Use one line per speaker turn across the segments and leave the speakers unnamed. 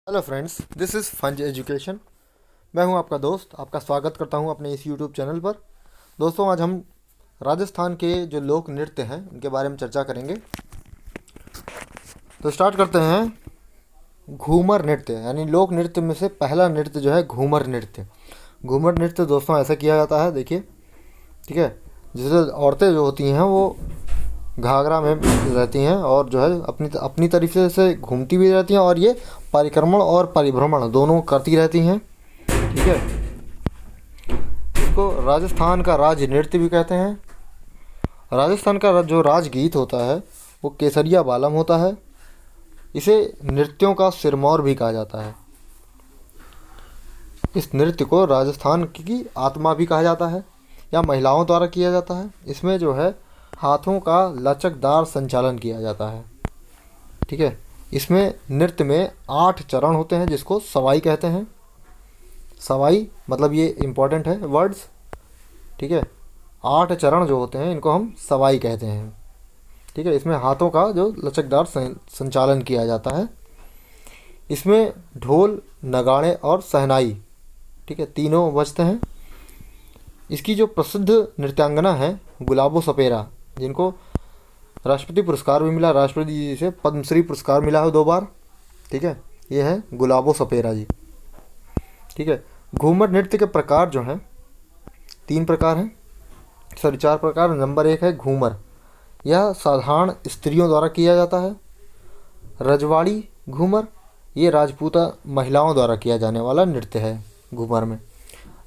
Hello friends, this is Funz education. मैं हूं आपका दोस्त, आपका स्वागत करता हूं अपने इस यूट्यूब चैनल पर। दोस्तों, आज हम राजस्थान के जो लोक नृत्य हैं उनके बारे में चर्चा करेंगे। तो स्टार्ट करते हैं। घूमर नृत्य यानी लोक नृत्य में से पहला नृत्य जो है घूमर नृत्य। घूमर नृत्य दोस्तों ऐसा किया जाता है, देखिए, ठीक है। जैसे औरतें जो होती हैं वो घाघरा में रहती हैं और जो है अपनी अपनी तरीके से घूमती भी रहती हैं, और ये परिक्रमण और परिभ्रमण दोनों करती रहती हैं, ठीक है। इसको राजस्थान का राज नृत्य भी कहते हैं। राजस्थान का जो राजगीत होता है वो केसरिया बालम होता है। इसे नृत्यों का सिरमौर भी कहा जाता है। इस नृत्य को राजस्थान की आत्मा भी कहा जाता है या महिलाओं द्वारा किया जाता है। इसमें जो है हाथों का लचकदार संचालन किया जाता है, ठीक है। इसमें नृत्य में 8 चरण होते हैं जिसको सवाई कहते हैं। सवाई मतलब ये इम्पोर्टेंट है वर्ड्स, ठीक है। 8 चरण जो होते हैं इनको हम सवाई कहते हैं, ठीक है। इसमें हाथों का जो लचकदार संचालन किया जाता है। इसमें ढोल, नगाड़े और शहनाई, ठीक है, तीनों बजते हैं। इसकी जो प्रसिद्ध नृत्यांगना है गुलाबो सपेरा, जिनको राष्ट्रपति पुरस्कार भी मिला, राष्ट्रपति जी से पद्मश्री पुरस्कार मिला है 2 बार, ठीक है। ये है गुलाबो सपेरा जी, ठीक है। घूमर नृत्य के प्रकार जो हैं 3 प्रकार हैं, 4 प्रकार। नंबर 1 है घूमर। यह साधारण स्त्रियों द्वारा किया जाता है। रजवाड़ी घूमर, ये राजपूता महिलाओं द्वारा किया जाने वाला नृत्य है घूमर में।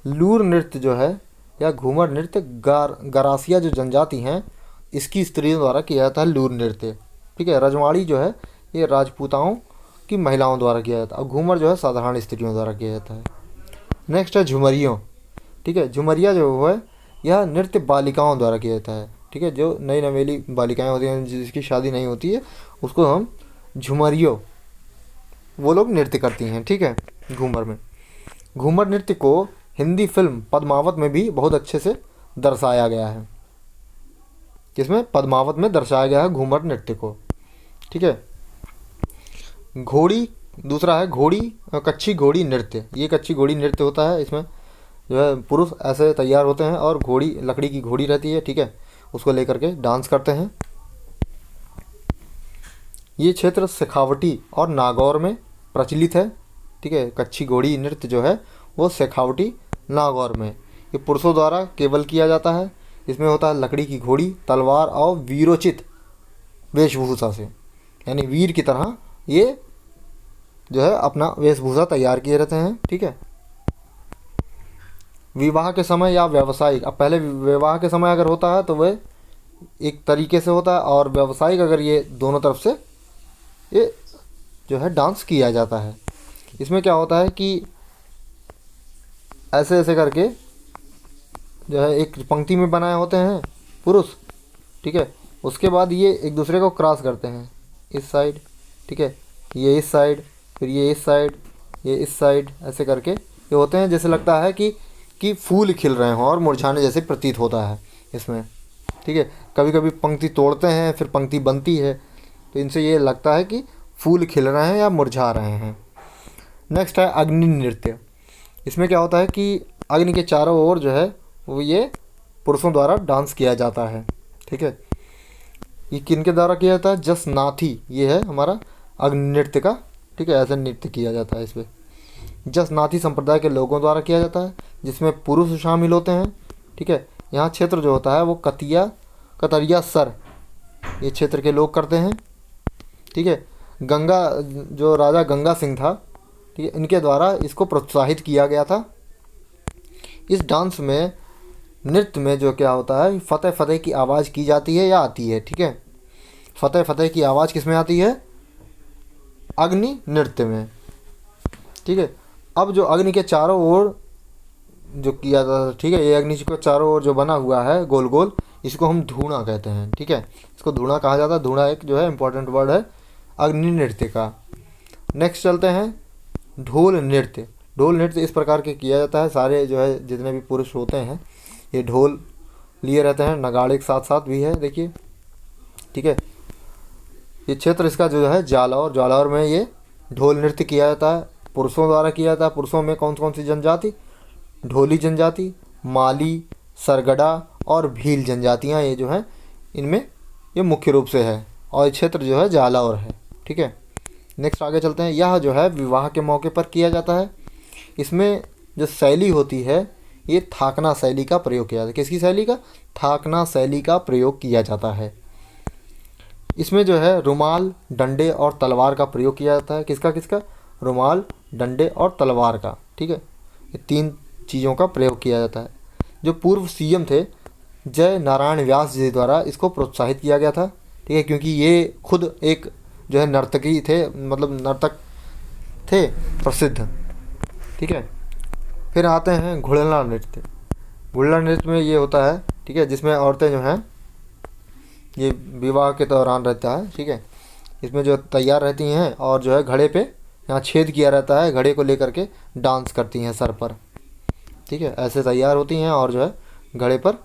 लूर नृत्य जो है या घूमर नृत्य गरासिया जो जनजाति हैं इसकी स्त्रियों द्वारा किया जाता है लूर नृत्य, ठीक है। रजवाड़ी जो है ये राजपूताओं की महिलाओं द्वारा किया जाता है, और घूमर जो है साधारण स्त्रियों द्वारा किया जाता है। नेक्स्ट है झुमरियों, ठीक है। झुमरिया जो है यह नृत्य बालिकाओं द्वारा किया जाता है, ठीक है। जो नई नवेली बालिकाएं होती हैं जिसकी शादी नहीं होती है उसको हम झुमरियों, वो लोग नृत्य करती हैं, ठीक है, घूमर में। घूमर नृत्य को हिंदी फिल्म पद्मावत में भी बहुत अच्छे से दर्शाया गया है। जिसमें पद्मावत में दर्शाया गया है घूमर नृत्य को, ठीक है। घोड़ी दूसरा है घोड़ी, कच्छी घोड़ी नृत्य। ये कच्छी घोड़ी नृत्य होता है। इसमें जो है पुरुष ऐसे तैयार होते हैं और घोड़ी, लकड़ी की घोड़ी रहती है, ठीक है, उसको लेकर के डांस करते हैं। ये क्षेत्र शेखावटी और नागौर में प्रचलित है, ठीक है। कच्छी घोड़ी नृत्य जो है वो शेखावटी नागौर में, ये पुरुषों द्वारा केवल किया जाता है। इसमें होता है लकड़ी की घोड़ी, तलवार और वीरोचित वेशभूषा से, यानी वीर की तरह ये जो है अपना वेशभूषा तैयार किए रहते हैं, ठीक है। विवाह के समय या व्यावसायिक, अब पहले विवाह के समय अगर होता है तो वह एक तरीके से होता है, और व्यावसायिक अगर ये दोनों तरफ से ये जो है डांस किया जाता है। इसमें क्या होता है कि ऐसे ऐसे करके जो है एक पंक्ति में बनाए होते हैं पुरुष, ठीक है। उसके बाद ये एक दूसरे को क्रॉस करते हैं इस साइड, ठीक है, ये इस साइड, फिर ये इस साइड, ये इस साइड, ऐसे करके ये होते हैं। जैसे लगता है कि फूल खिल रहे हों और मुरझाने जैसे प्रतीत होता है इसमें, ठीक है। कभी कभी पंक्ति तोड़ते हैं फिर पंक्ति बनती है, तो इनसे ये लगता है कि फूल खिल रहे हैं या मुरझा रहे हैं। नेक्स्ट है अग्नि नृत्य। इसमें क्या होता है कि अग्नि के चारों ओर जो है वो ये पुरुषों द्वारा डांस किया जाता है, ठीक है। ये किनके द्वारा किया जाता है? जसनाथी, ये है हमारा अग्नि नृत्य का, ठीक है। ऐसे नृत्य किया जाता है इसमें जसनाथी संप्रदाय के लोगों द्वारा किया जाता है, जिसमें पुरुष शामिल होते हैं, ठीक है। यहाँ क्षेत्र जो होता है वो कतरिया सर, ये क्षेत्र के लोग करते हैं, ठीक है। गंगा, जो राजा गंगा सिंह था, ठीक है, इनके द्वारा इसको प्रोत्साहित किया गया था। इस डांस में, नृत्य में जो क्या होता है, फतेह फतेह की आवाज़ की जाती है या आती है, ठीक है। फतेह फतेह की आवाज़ किस में आती है? अग्नि नृत्य में, ठीक है। अब जो अग्नि के चारों ओर जो किया जाता है, ठीक है, ये अग्नि को चारों ओर जो बना हुआ है गोल गोल, इसको हम धूणा कहते हैं, ठीक है। इसको धूणा कहा जाता है। धूणा एक जो है इम्पोर्टेंट वर्ड है अग्नि नृत्य का। नेक्स्ट चलते हैं ढोल नृत्य। ढोल नृत्य इस प्रकार के किया जाता है। सारे जो है जितने भी पुरुष होते हैं ये ढोल लिए रहते हैं, नगाड़े के साथ साथ भी है, देखिए, ठीक है। ये क्षेत्र इसका जो है जालौर में ये ढोल नृत्य किया जाता है, पुरुषों द्वारा किया जाता है। पुरुषों में कौन कौन सी जनजाति? ढोली जनजाति, माली, सरगड़ा और भील जनजातियाँ ये जो हैं इनमें ये मुख्य रूप से है, और ये क्षेत्र जो है जालौर है। ठीक है, नेक्स्ट आगे चलते हैं। यह जो है विवाह के मौके पर किया जाता है। इसमें जो शैली होती है ये थाकना शैली का प्रयोग किया जाता है। किसकी शैली का? थाकना शैली का प्रयोग किया जाता है। इसमें जो है रुमाल, डंडे और तलवार का प्रयोग किया जाता है। किसका किसका? रुमाल, डंडे और तलवार का। ठीक है, ये तीन चीज़ों का प्रयोग किया जाता है। जो पूर्व सीएम थे जय नारायण व्यास जी द्वारा इसको प्रोत्साहित किया गया था। ठीक है, क्योंकि ये खुद एक जो है नर्तकी थे, मतलब नर्तक थे प्रसिद्ध। ठीक है, फिर आते हैं घुड़ला नृत्य। घुड़ला नृत्य में ये होता है, ठीक है, जिसमें औरतें जो हैं ये विवाह के दौरान रहता है। ठीक है, इसमें जो तैयार रहती हैं और जो है घड़े पे यहाँ छेद किया रहता है, घड़े को लेकर के डांस करती हैं सर पर। ठीक है, ऐसे तैयार होती हैं और जो है घड़े पर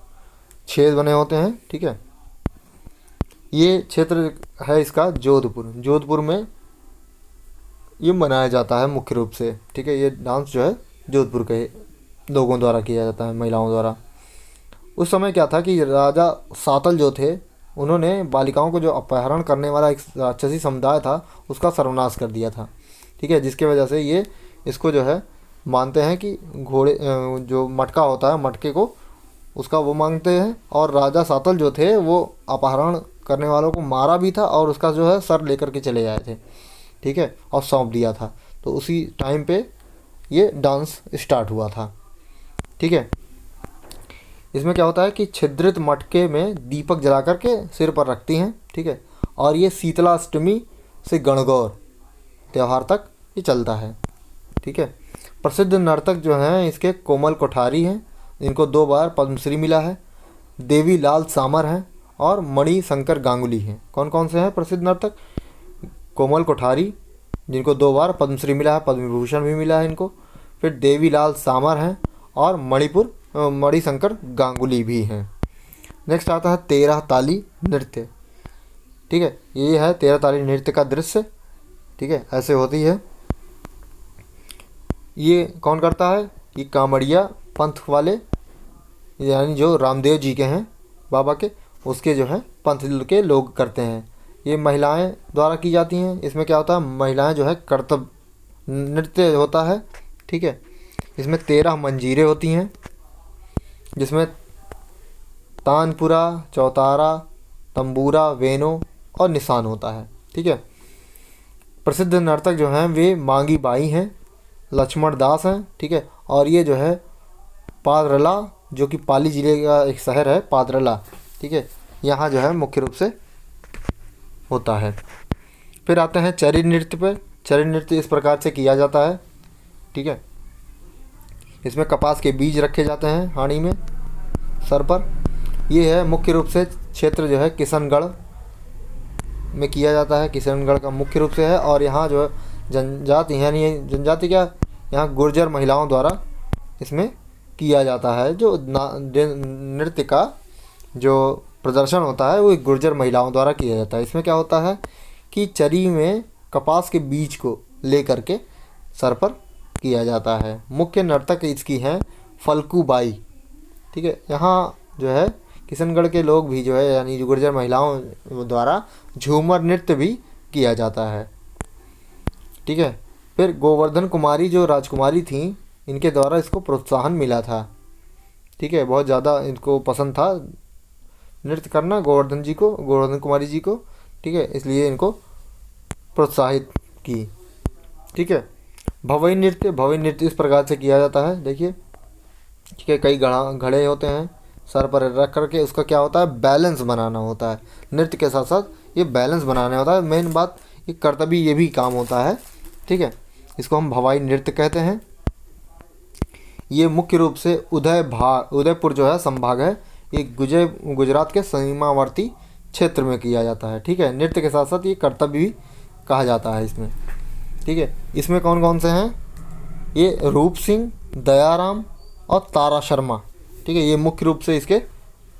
छेद बने होते हैं। ठीक है, ये क्षेत्र है इसका जोधपुर। जोधपुर में ये मनाया जाता है मुख्य रूप से। ठीक है, ये डांस जो है जोधपुर के लोगों द्वारा किया जाता है, महिलाओं द्वारा। उस समय क्या था कि राजा सातल जो थे उन्होंने बालिकाओं को जो अपहरण करने वाला एक राक्षसी समुदाय था उसका सर्वनाश कर दिया था। ठीक है, जिसके वजह से ये इसको जो है मानते हैं कि घोड़े जो मटका होता है मटके को उसका वो मांगते हैं, और राजा सातल जो थे वो अपहरण करने वालों को मारा भी था और उसका जो है सर लेकर के चले आए थे। ठीक है, और सौंप दिया था। तो उसी टाइम पे ये डांस स्टार्ट हुआ था। ठीक है, इसमें क्या होता है कि छिद्रित मटके में दीपक जला करके सिर पर रखती हैं। ठीक है, और ये शीतलाष्टमी से गणगौर त्यौहार तक ये चलता है। ठीक है, प्रसिद्ध नर्तक जो हैं इसके कोमल कोठारी हैं, इनको 2 बार पद्मश्री मिला है। देवी लाल सामर हैं और मणि शंकर गांगुली हैं। कौन कौन से हैं प्रसिद्ध नर्तक? कोमल कोठारी जिनको 2 बार पद्मश्री मिला है, पद्म विभूषण भी मिला है इनको। फिर देवी लाल सामर हैं और मणिशंकर गांगुली भी हैं। नेक्स्ट आता है 13 ताली नृत्य। ठीक है, ये है 13 ताली नृत्य का दृश्य। ठीक है, ऐसे होती है। ये कौन करता है? ये कामड़िया पंथ वाले, यानी जो रामदेव जी के हैं बाबा के, उसके जो है पंथ के लोग करते हैं। ये महिलाएं द्वारा की जाती हैं। इसमें क्या होता है, महिलाएं जो है कर्तव्य नृत्य होता है। ठीक है, इसमें 13 मंजीरें होती हैं, जिसमें तानपुरा, चौतारा, तंबूरा, वेनो और निशान होता है। ठीक है, प्रसिद्ध नर्तक जो हैं वे मांगी बाई हैं, लक्ष्मण दास हैं। ठीक है, और ये जो है पादरला, जो कि पाली जिले का एक शहर है पादरला। ठीक है, यहाँ जो है मुख्य रूप से होता है। फिर आते हैं चरी नृत्य पर। चरी नृत्य इस प्रकार से किया जाता है। ठीक है, इसमें कपास के बीज रखे जाते हैं हांडी में सर पर। ये है मुख्य रूप से क्षेत्र जो है किशनगढ़ में किया जाता है, किशनगढ़ का मुख्य रूप से है। और यहाँ जो है जनजाति, यानी जनजाति क्या, यहाँ गुर्जर महिलाओं द्वारा इसमें किया जाता है। जो नृत्य का जो प्रदर्शन होता है वो गुर्जर महिलाओं द्वारा किया जाता है। इसमें क्या होता है कि चरी में कपास के बीज को लेकर के सर पर किया जाता है। मुख्य नर्तक इसकी हैं फल्कू बाई। ठीक है, यहाँ जो है किशनगढ़ के लोग भी जो है, यानी जो गुर्जर महिलाओं द्वारा झूमर नृत्य भी किया जाता है। ठीक है, फिर गोवर्धन कुमारी जो राजकुमारी थी, इनके द्वारा इसको प्रोत्साहन मिला था। ठीक है, बहुत ज़्यादा इनको पसंद था नृत्य करना, गोवर्धन कुमारी जी को। ठीक है, इसलिए इनको प्रोत्साहित की। ठीक है, भवई नृत्य इस प्रकार से किया जाता है। देखिए, ठीक है, कई घड़े होते हैं सर पर रख करके, उसका क्या होता है, बैलेंस बनाना होता है। नृत्य के साथ साथ ये बैलेंस बनाना होता है। मेन बात ये कर्तव्य ये भी काम होता है। ठीक है, इसको हम भवाई नृत्य कहते हैं। ये मुख्य रूप से उदयपुर जो है संभाग है, ये गुजरात के सीमावर्ती क्षेत्र में किया जाता है। ठीक है, नृत्य के साथ साथ ये कर्तव्य भी कहा जाता है इसमें। ठीक है, इसमें कौन कौन से हैं? ये रूप सिंह, दयाराम और तारा शर्मा। ठीक है, ये मुख्य रूप से इसके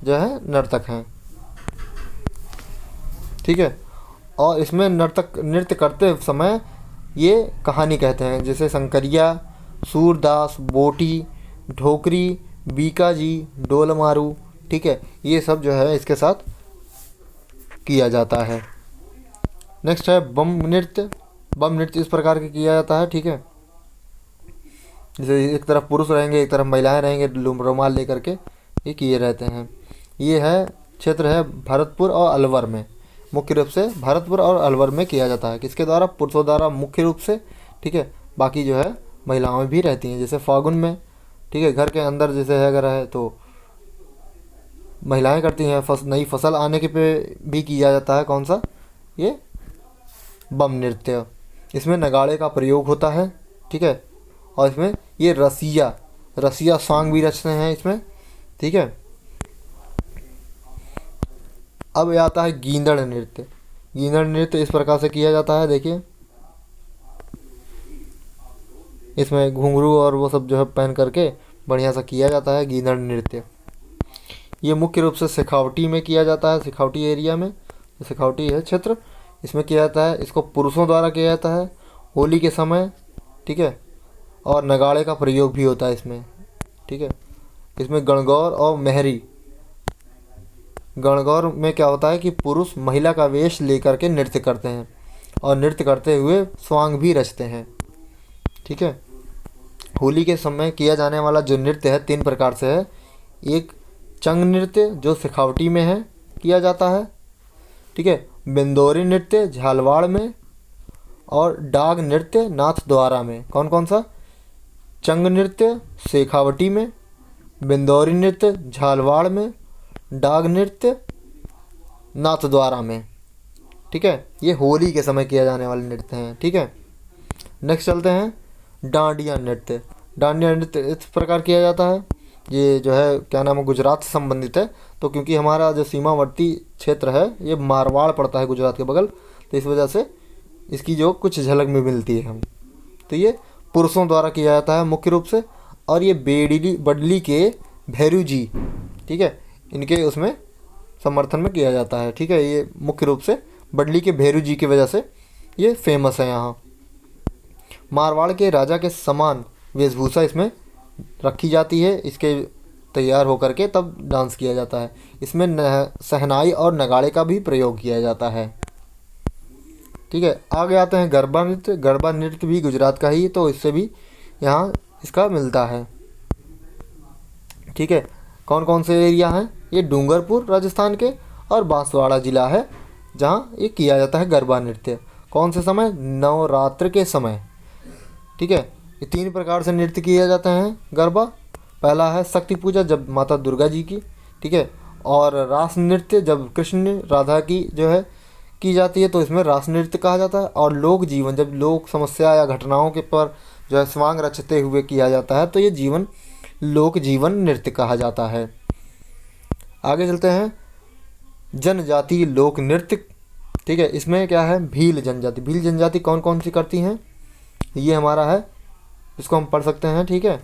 जो है नर्तक हैं। ठीक है, और इसमें नृत्य करते समय ये कहानी कहते हैं, जैसे शंकरिया, सूरदास, बोटी, ढोकरी, बीकाजी, डोलमारू। ठीक है, ये सब जो है इसके साथ किया जाता है। नेक्स्ट है बम नृत्य। बम नृत्य इस प्रकार के किया जाता है। ठीक है, जैसे एक तरफ पुरुष रहेंगे, एक तरफ महिलाएं रहेंगे, रुमाल लेकर के ये किए रहते हैं। ये है क्षेत्र है भरतपुर और अलवर में, मुख्य रूप से भरतपुर और अलवर में किया जाता है। किसके द्वारा? पुरुषों द्वारा मुख्य रूप से। ठीक है, बाकी जो है महिलाएं भी रहती हैं, जैसे फागुन में। ठीक है, घर के अंदर जैसे है अगर है तो महिलाएं करती हैं। नई फसल आने के पे भी किया जाता है। कौन सा? ये बम नृत्य। इसमें नगाड़े का प्रयोग होता है। ठीक है, और इसमें ये रसिया सॉन्ग भी रचते हैं इसमें। ठीक है, अब आता है गींदड़ नृत्य। गींदड़ नृत्य इस प्रकार से किया जाता है। देखिए, इसमें घुंघरू और वो सब जो है पहन करके बढ़िया सा किया जाता है गींदड़ नृत्य। ये मुख्य रूप से शेखावटी में किया जाता है, शेखावटी एरिया में, शेखावटी है क्षेत्र, इसमें किया जाता है। इसको पुरुषों द्वारा किया जाता है होली के समय। ठीक है, और नगाड़े का प्रयोग भी होता है इसमें। ठीक है, इसमें गणगौर और मेहरी। गणगौर में क्या होता है कि पुरुष महिला का वेश लेकर के नृत्य करते हैं और नृत्य करते हुए स्वांग भी रचते हैं। ठीक है, होली के समय किया जाने वाला जो नृत्य है 3 प्रकार से है। एक चंग नृत्य जो शेखावटी में है किया जाता है। ठीक है, बिंदोरी नृत्य झालवाड़ में, और डाग नृत्य नाथद्वारा में। कौन कौन सा? चंग नृत्य शेखावटी में, बिंदौरी नृत्य झालवाड़ में, डाग नृत्य नाथद्वारा में। ठीक है, ये होली के समय किया जाने वाले नृत्य हैं। ठीक है, नेक्स्ट चलते हैं डांडिया नृत्य। डांडिया नृत्य इस प्रकार किया जाता है। ये जो है क्या नाम है, गुजरात से संबंधित है। तो क्योंकि हमारा जो सीमावर्ती क्षेत्र है ये मारवाड़ पड़ता है गुजरात के बगल, तो इस वजह से इसकी जो कुछ झलक में मिलती है हम। तो ये पुरुषों द्वारा किया जाता है मुख्य रूप से। और ये बडली के भैरू जी, ठीक है, इनके उसमें समर्थन में किया जाता है। ठीक है, ये मुख्य रूप से बडली के भैरू जी की वजह से ये फेमस है यहाँ। मारवाड़ के राजा के समान वेशभूषा इसमें रखी जाती है, इसके तैयार होकर के तब डांस किया जाता है। इसमें सहनाई और नगाड़े का भी प्रयोग किया जाता है। ठीक है, आगे आते हैं गरबा नृत्य। गरबा नृत्य भी गुजरात का ही, तो इससे भी यहाँ इसका मिलता है। ठीक है, कौन कौन से एरिया हैं? ये डूंगरपुर राजस्थान के और बांसवाड़ा ज़िला है जहाँ ये किया जाता है गरबा नृत्य। कौन से समय? नवरात्र के समय। ठीक है, ये 3 प्रकार से नृत्य किए जाते हैं गरबा। पहला है शक्ति पूजा जब माता दुर्गा जी की। ठीक है, और रास नृत्य जब कृष्ण राधा की जो है की जाती है, तो इसमें रास नृत्य कहा जाता है। और लोक जीवन जब लोक समस्या या घटनाओं के पर जो है स्वांग रचते हुए किया जाता है, तो ये लोक जीवन नृत्य कहा जाता है। आगे चलते हैं जनजाति लोक नृत्य। ठीक है, इसमें क्या है? भील जनजाति। भील जनजाति कौन कौन सी करती हैं? ये हमारा है, इसको हम पढ़ सकते हैं। ठीक है,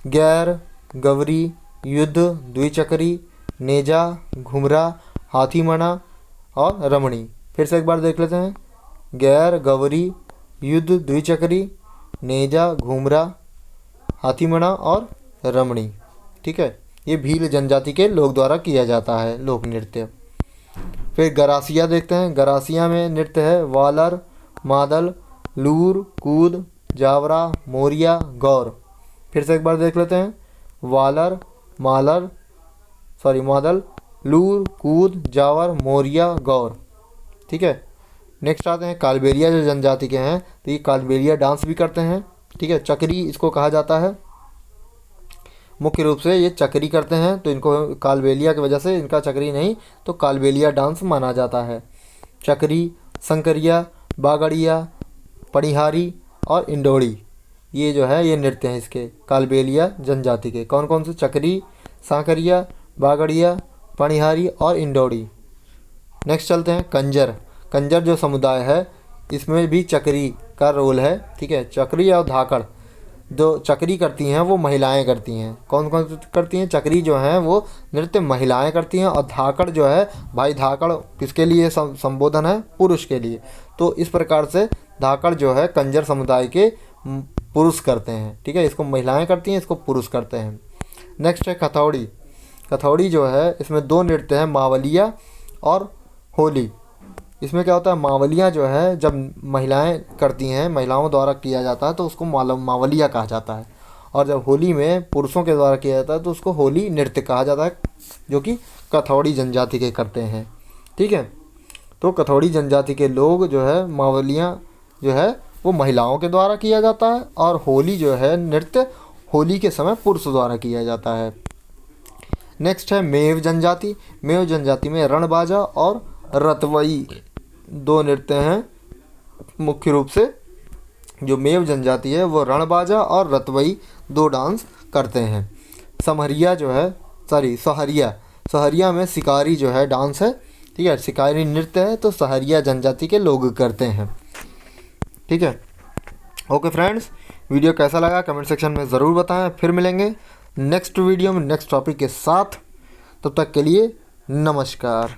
गैर, गवरी, युद्ध, द्विचक्री, नेजा, घुमरा, हाथीमना और रमणी। फिर से एक बार देख लेते हैं। गैर, गवरी, युद्ध, द्विचक्री, नेजा, घुमरा, हाथीमना और रमणी। ठीक है, ये भील जनजाति के लोग द्वारा किया जाता है लोक नृत्य। फिर गरासिया देखते हैं। गरासिया में नृत्य है वालर, मादल, लूर, कूद, जावरा, मोरिया, गौर। फिर से एक बार देख लेते हैं। वालर, मादल, लूर, कूद, जावर, मोरिया, गौर। ठीक है, नेक्स्ट आते हैं कालबेलिया जो जनजाति के हैं, तो ये कालबेलिया डांस भी करते हैं। ठीक है, चक्री इसको कहा जाता है। मुख्य रूप से ये चक्री करते हैं, तो इनको कालबेलिया की वजह से इनका चक्री नहीं तो कालबेलिया डांस माना जाता है। चक्री, संकरिया, बागड़िया, पनिहारी और इंडोड़ी, ये जो है ये नृत्य हैं इसके कालबेलिया जनजाति के। कौन कौन से? चक्री, सांकरिया, बागड़िया, पनिहारी और इंडोड़ी। नेक्स्ट चलते हैं कंजर। कंजर जो समुदाय है इसमें भी चक्री का रोल है। ठीक है, चक्री और धाकड़ जो चकरी करती हैं वो महिलाएं करती हैं। कौन कौन करती हैं? चकरी जो है वो नृत्य महिलाएं करती हैं, और धाकड़ जो है, भाई धाकड़ किसके लिए संबोधन है? पुरुष के लिए। तो इस प्रकार से धाकड़ जो है कंजर समुदाय के पुरुष करते हैं, ठीक है। इसको महिलाएं करती हैं, इसको पुरुष करते हैं। नेक्स्ट है कथौड़ी। कथौड़ी जो है इसमें दो नृत्य हैं, मावलिया और होली। इसमें क्या होता है? मावलियाँ जो है जब महिलाएं करती हैं, महिलाओं द्वारा किया जाता है तो उसको मावलिया कहा जाता है, और जब होली में पुरुषों के द्वारा किया जाता है तो उसको होली नृत्य कहा जाता है, जो कि कथौड़ी जनजाति के करते हैं, ठीक है। तो कथौड़ी जनजाति के लोग जो है मावलियाँ जो है वो महिलाओं के द्वारा किया जाता है, और होली जो है नृत्य होली के समय पुरुष द्वारा किया जाता है। नेक्स्ट है मेव जनजाति। मेव जनजाति में रणबाजा और रतवई दो नृत्य हैं मुख्य रूप से। जो मेव जनजाति है वो रणबाजा और रतवई दो डांस करते हैं। समहरिया जो है सहरिया में शिकारी जो है डांस है, ठीक है, शिकारी नृत्य है, तो सहरिया जनजाति के लोग करते हैं, ठीक है। ओके फ्रेंड्स, वीडियो कैसा लगा कमेंट सेक्शन में ज़रूर बताएं। फिर मिलेंगे नेक्स्ट वीडियो में नेक्स्ट टॉपिक के साथ। तब तक के लिए नमस्कार।